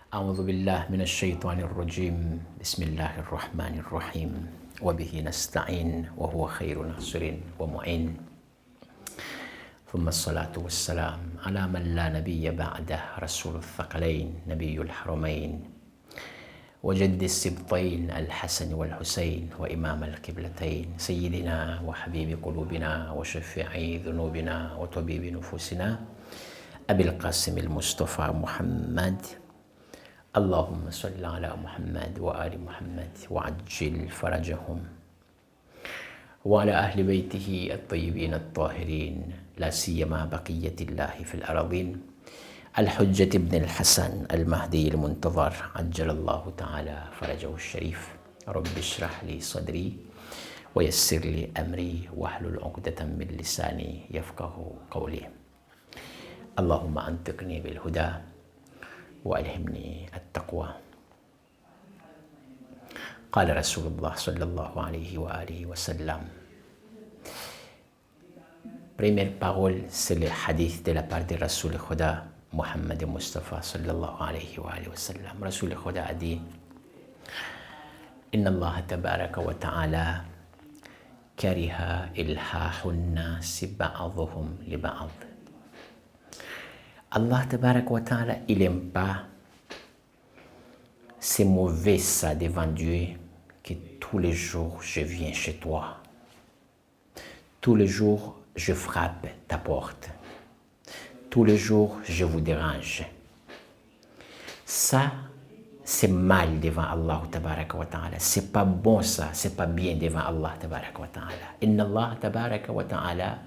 أعوذ بالله من الشيطان الرجيم بسم الله الرحمن الرحيم وبه نستعين وهو خير ناصر ومعين ثم الصلاة والسلام على من لا نبي بعده رسول الثقلين نبي الحرمين وجد السبطين الحسن والحسين وإمام القبلتين سيدنا وحبيب قلوبنا وشفيع ذنوبنا وطبيب نفوسنا أبي القاسم المصطفى محمد اللهم صل على محمد وآل محمد وعجل فرجهم وعلى أهل بيته الطيبين الطاهرين لا سيما بقية الله في الأراضين الحجة ابن الحسن المهدي المنتظر عجل الله تعالى فرجه الشريف رب اشرح لي صدري ويسر لي أمري واحلل عقدة من لساني يفقه قولي اللهم أنطقني بالهدى وألهمني التقوى. قال رسول الله صلى الله عليه وآله وسلم. Première parole, c'est le hadith de la part de Rasoul Khuda, Muhammad Mustafa sallallahu alayhi wa sallam. Rasoul Khuda a dit Inna Allah tabaraka wa ta'ala kariha ilhahun nasi ba'adhuhum li ba'adh. Allah tabaraka wa ta'ala, il n'aime pas, c'est mauvais ça devant Dieu que tous les jours je viens chez toi. Tous les jours je frappe ta porte. Tous les jours je vous dérange. Ça, c'est mal devant Allah tabaraka wa ta'ala. C'est pas bon ça, c'est pas bien devant Allah tabaraka wa ta'ala. Inna Allah tabaraka wa ta'ala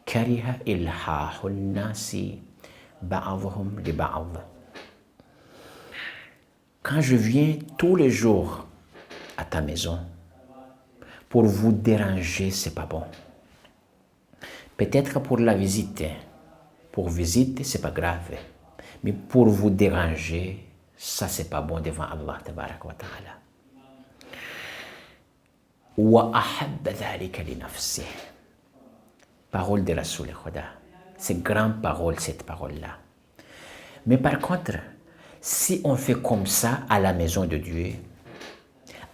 kariha ilhahun nasi ba'adhum li ba'adh. Quand je viens tous les jours à ta maison pour vous déranger, c'est pas bon. Peut-être pour la visite. Pour visite, c'est pas grave. Mais pour vous déranger, ça c'est pas bon devant Allah tabaraka wa ta'ala. Wa ahabba dhalika li nafsih. Parole de Rasoul Khuda. C'est grande parole, cette parole-là. Mais par contre, si on fait comme ça à la maison de Dieu,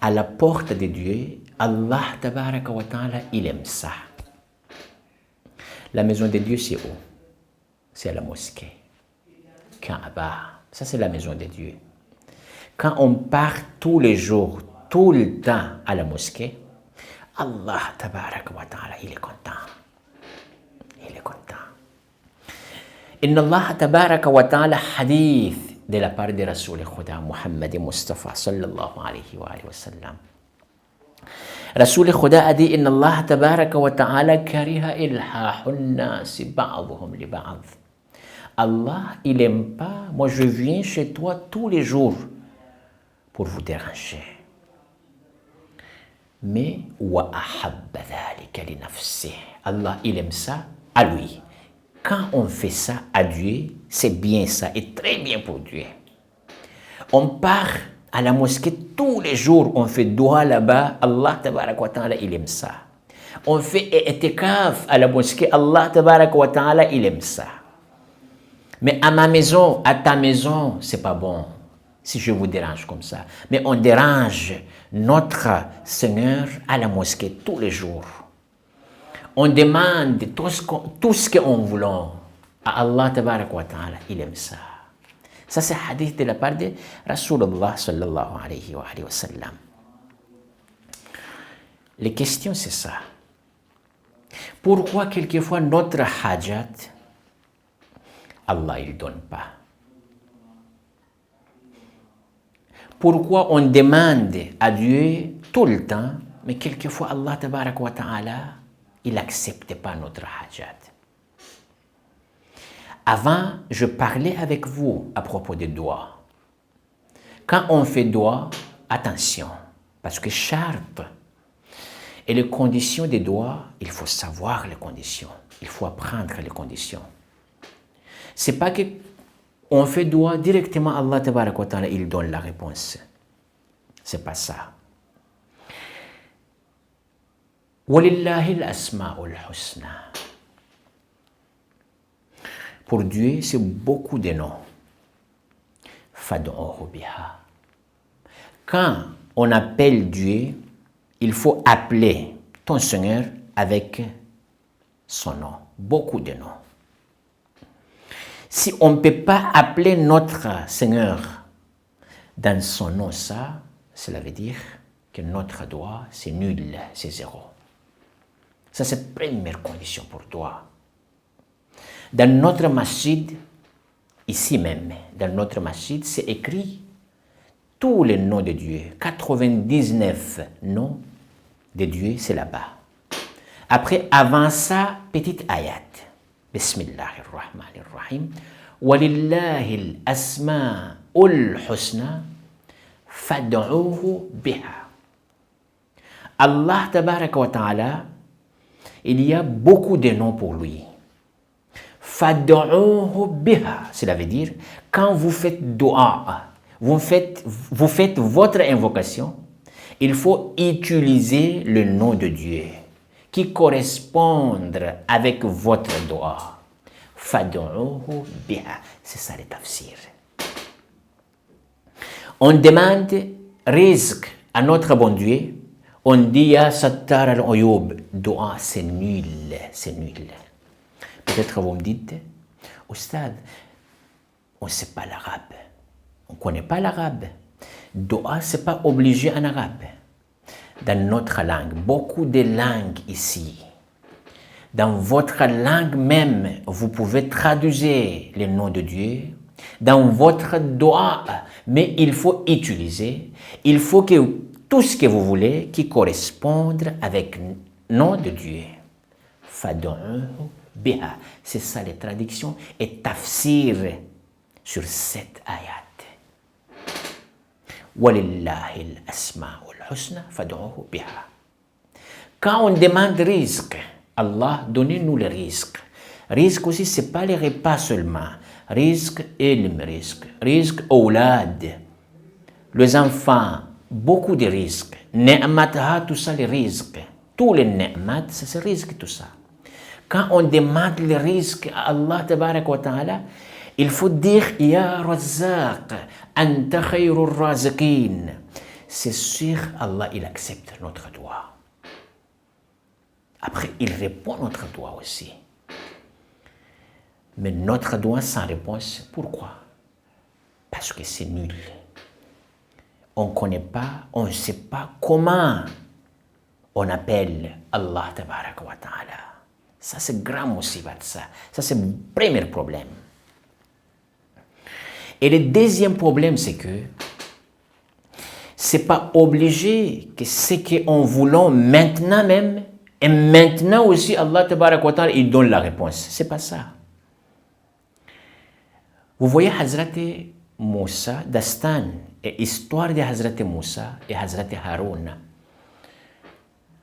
à la porte de Dieu, Allah tabaraka wa ta'ala, il aime ça. La maison de Dieu, c'est où? C'est à la mosquée. Kaaba, ça c'est la maison de Dieu. Quand on part tous les jours, tout le temps à la mosquée, Allah tabaraka wa ta'ala, il est content. Il est content. Inna Allah tabaraka wa ta'ala, hadith de la part de Rasoul Khuda Muhammad Mustafa sallallahu alayhi wa sallam. Rasoul Khuda a dit Inna Allah tabaraka wa ta'ala kariha ilhahun nasi ba'adhuhum li ba'adh. Allah, il n'aime pas, moi je viens chez toi tous les jours pour vous déranger. Mais wa ahabba dhalika li nafsih. Allah, il aime ça à lui. Quand on fait ça à Dieu, c'est bien ça et très bien pour Dieu. On part à la mosquée tous les jours, on fait dua là-bas, Allah tabaraka wa ta'ala, il aime ça. On fait i'tikaf à la mosquée, Allah tabaraka wa ta'ala, il aime ça. Mais à ma maison, à ta maison, c'est pas bon si je vous dérange comme ça. Mais on dérange notre Seigneur à la mosquée tous les jours. On demande tout ce qu'on voulait à Allah tabaraka wa ta'ala, il aime ça. Ça c'est hadith de la part de Rasulullah sallallahu alayhi wa sallam. Les questions c'est ça. Pourquoi quelquefois notre hajat, Allah il donne pas? Pourquoi on demande à Dieu tout le temps, mais quelquefois Allah tabaraka wa ta'ala, il n'accepte pas notre hajat. Avant, je parlais avec vous à propos des doigts. Quand on fait doigt, attention, parce que charte et les conditions des doigts, il faut savoir les conditions. Il faut apprendre les conditions. C'est pas que on fait doigt directement Allah tabaraka wa ta'ala, il donne la réponse. C'est pas ça. Walillahi al-asma'ul husna. Pour Dieu, c'est beaucoup de noms. fad'uhu biha. Quand on appelle Dieu, il faut appeler ton Seigneur avec son nom, beaucoup de noms. Si on ne peut pas appeler notre Seigneur dans son nom, ça, cela veut dire que notre doigt, c'est nul, c'est zéro. Ça, c'est la première condition pour toi. Dans notre masjid, ici même, dans notre masjid, c'est écrit tous les noms de Dieu. 99 noms de Dieu, c'est là-bas. Après, avant ça, petite ayat. Bismillahirrahmanirrahim. Walillahi al-asma'ul husna fad'uhu biha. Allah tabaraka wa ta'ala, il y a beaucoup de noms pour lui. Fad'uhu biha, cela veut dire, quand vous faites dua, vous faites votre invocation, il faut utiliser le nom de Dieu qui correspondent avec votre dua. Fad'uhu biha, c'est ça le tafsir. On demande rizq à notre bon Dieu, on dit ya sattar al-uyub, dua c'est nul, c'est nul. Peut-être vous me dites, Oustad, on ne sait pas l'arabe, on ne connaît pas l'arabe. Dua, ce n'est pas obligé en arabe. Dans notre langue, beaucoup de langues ici, dans votre langue même, vous pouvez traduire le nom de Dieu dans votre dua, mais il faut utiliser, il faut que tout ce que vous voulez qui corresponde avec le nom de Dieu. Fad'uhu biha, c'est ça les traductions et tafsir sur cette ayat. Walillahi al-asma'ul husna fad'uhu biha. Quand on demande risque, Allah, donnez-nous le risque. Risque aussi, ce n'est pas les repas seulement. Risque, ilm, risque, oulad. Les enfants, beaucoup de risques. Ni'matha, tout ça, les risques. Tous les ni'mat, c'est risque, tout ça. Quand on demande le risque à Allah, tabarak wa ta'ala, il faut dire Ya Razzaq, anta khayrul raziqin. C'est sûr, Allah, il accepte notre doigt. Après, il répond à notre doigt aussi. Mais notre doigt sans réponse, pourquoi? Parce que c'est nul. On ne connaît pas, on ne sait pas comment on appelle Allah tabaraka wa ta'ala. Ça, c'est grand musibat, ça. Ça, c'est le premier problème. Et le deuxième problème, c'est que ce n'est pas obligé que ce qu'on voulons maintenant même, et maintenant aussi, Allah tabaraka wa ta'ala, il donne la réponse. Ce n'est pas ça. Vous voyez Hazrat Moussa, Dastan, et histoire de Hazrat Moussa et Hazrat Haroun.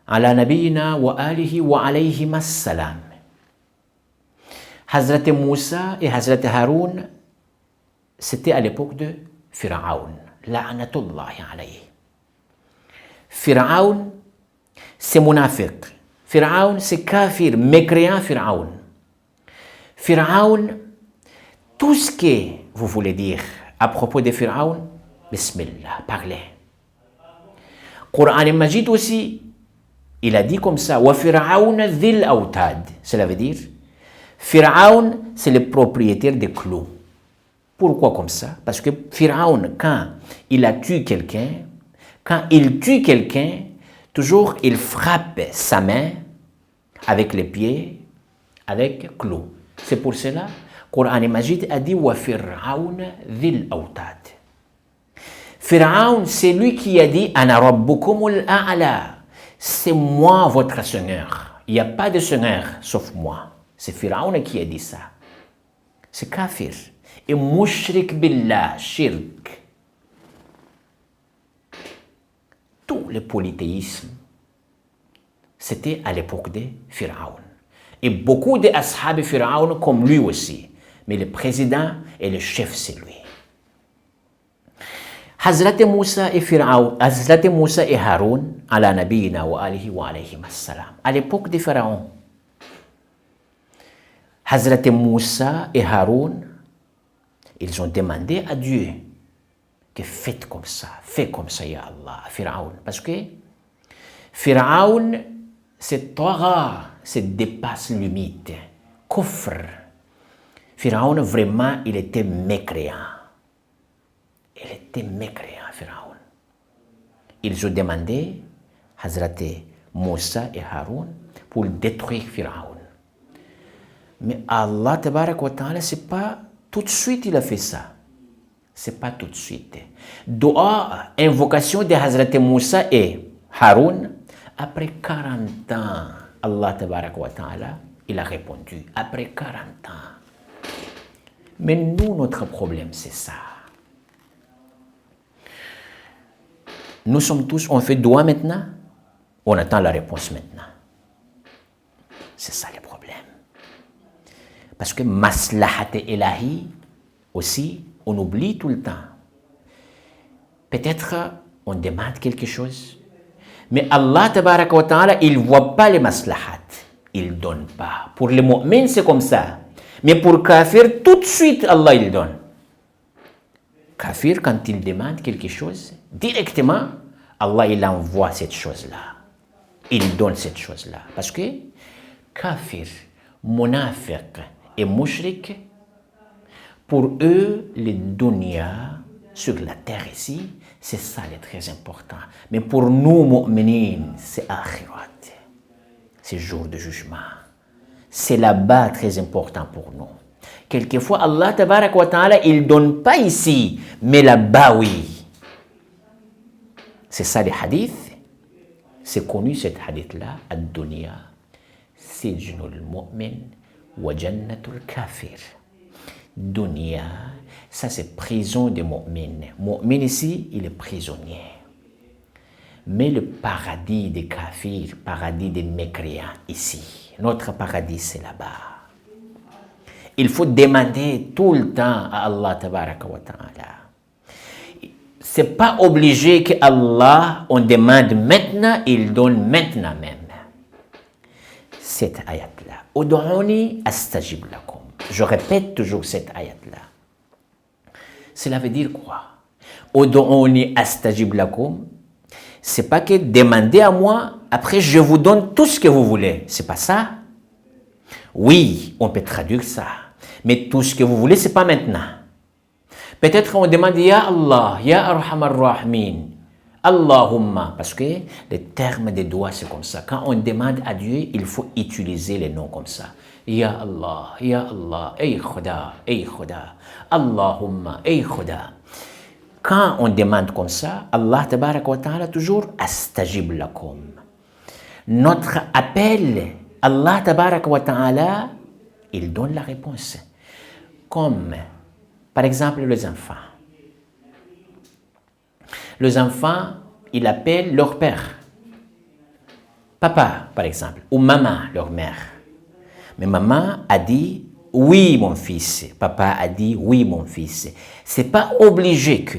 Ala nabiyina wa alihi wa alayhim as-salam. Hazrat Moussa et Hazrat Haroun, c'était à l'époque de Pharaon. La'anatullahi alayhi. Pharaon, c'est munafiq. Pharaon, c'est kafir, mécréant Pharaon. Pharaon, tout ce que vous voulez dire à propos de Pharaon, Bismillah, parlez. Coran Majid aussi, il a dit comme ça, Wa Pharaon dhil awtad. Cela veut dire, Pharaon, c'est le propriétaire des clous. Pourquoi comme ça? Parce que Pharaon, quand il a tué quelqu'un, toujours il frappe sa main avec les pieds, avec clous. C'est pour cela Coran Majid a dit Wa Fir'aun dhil awtad. Pharaon, c'est lui qui a dit Ana rabbukumul a'la. C'est moi votre Seigneur. Il n'y a pas de Seigneur sauf moi. C'est Pharaon qui a dit ça. C'est kafir. Et mushrik billah, shirk. Tout le polythéisme, c'était à l'époque de Pharaon. Et beaucoup de ashab Pharaon comme lui aussi. Mais le président et le chef, c'est lui. Hazrat Moussa et Haroun, ala nabiyina wa alihi wa alayhim as-salam. À l'époque de Pharaon, Hazrat Moussa et Haroun, ils ont demandé à Dieu que fais comme ça, ya Allah, Pharaon. Parce que Pharaon, c'est tara, c'est dépasse limite. Kufr. Pharaon, vraiment, il était mécréant. Il était mécréant, Pharaon. Ils ont demandé Hazrat Moussa et Haroun pour détruire Pharaon. Mais Allah, tabarak wa ta'ala, c'est pas tout de suite il a fait ça. C'est pas tout de suite. Dua, invocation de Hazrat Moussa et Haroun, après 40 ans, Allah, tabarak wa ta'ala, il a répondu. Après 40 ans. Mais nous, notre problème, c'est ça. Nous sommes tous, on fait dua maintenant, on attend la réponse maintenant. C'est ça le problème. Parce que maslahat ilahi, aussi, on oublie tout le temps. Peut-être on demande quelque chose, mais Allah, tabaraka wa ta'ala, il ne voit pas les maslahat. Il ne donne pas. Pour les mu'min, c'est comme ça. Mais pour kafir, tout de suite, Allah, il donne. Kafir, quand il demande quelque chose, directement, Allah, il envoie cette chose-là. Il donne cette chose-là. Parce que kafir, munafiq et mushrik, pour eux, les dunya sur la terre ici, c'est ça le très important. Mais pour nous, mu'minin, c'est akhirat. C'est jour de jugement. C'est là-bas très important pour nous. Quelquefois, Allah, tabarak wa ta'ala, il ne donne pas ici, mais là-bas, oui. C'est ça les hadiths. C'est connu, cette hadith-là, ad-dunya, sijnul mu'min wa jannatul kafir. Dunya, ça c'est prison des mu'min. Mu'min ici, il est prisonnier. Mais le paradis des kafirs, paradis des mécréants ici, notre paradis c'est là-bas. Il faut demander tout le temps à Allah tabaraka wa ta'ala. C'est pas obligé que Allah, on demande maintenant, il donne maintenant même. Cette ayat-là. Ud'uni astajib lakum. Je répète toujours cette ayat-là. Cela veut dire quoi? Ud'uni astajib lakum. C'est pas que demandez à moi, après je vous donne tout ce que vous voulez. C'est pas ça. Oui, on peut traduire ça. Mais tout ce que vous voulez, c'est pas maintenant. Peut-être on demande Ya Allah, Ya Arhamar Rahimin, Allahumma. Parce que les termes des doigts, c'est comme ça. Quand on demande à Dieu, il faut utiliser les noms comme ça. Ya Allah, Ey Khuda, Allahumma, Ey Khuda. Quand on demande comme ça, Allah tabarak wa ta'ala toujours astajib lakum. Notre appel, Allah tabarak wa ta'ala, il donne la réponse. Comme, par exemple, les enfants. Les enfants, ils appellent leur père. Papa, par exemple, ou maman, leur mère. Mais maman a dit, oui, mon fils. Papa a dit, oui, mon fils. C'est pas obligé que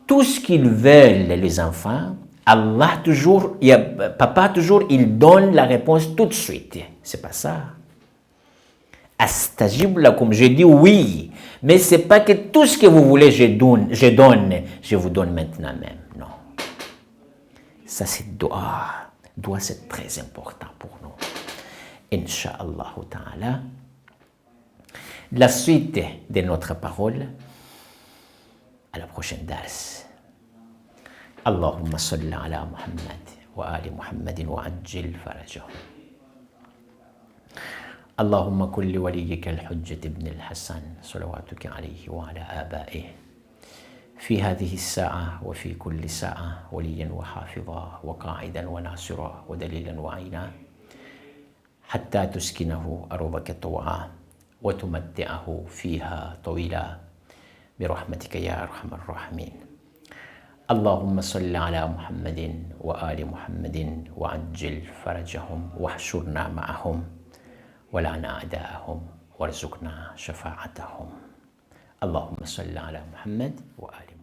tout ce qu'ils veulent, les enfants, Allah toujours, papa toujours, il donne la réponse tout de suite. C'est pas ça. Astajib lakum, je dis oui, mais c'est pas que tout ce que vous voulez, je vous donne maintenant même. Non. Ça, c'est dua. Dua, c'est très important pour nous. Inch'Allah ta'ala. La suite de notre parole à la prochaine dars. Allahumma salli ala Muhammad wa ali Muhammadin wa ajil farajahum. اللهم كن لوليك الحجة ابن الحسن صلواتك عليه وعلى آبائه في هذه الساعة وفي كل ساعة وليا وحافظا وقاعدا وناصرا ودليلا وعينا حتى تسكنه أرضك طوعا وتمتعه فيها طويلا برحمتك يا أرحم الراحمين. اللهم صل على محمد وآل محمد وعجل فرجهم واحشرنا معهم ولعن أعداءهم وارزقنا شفاعتهم. اللهم صل على محمد وآل محمد.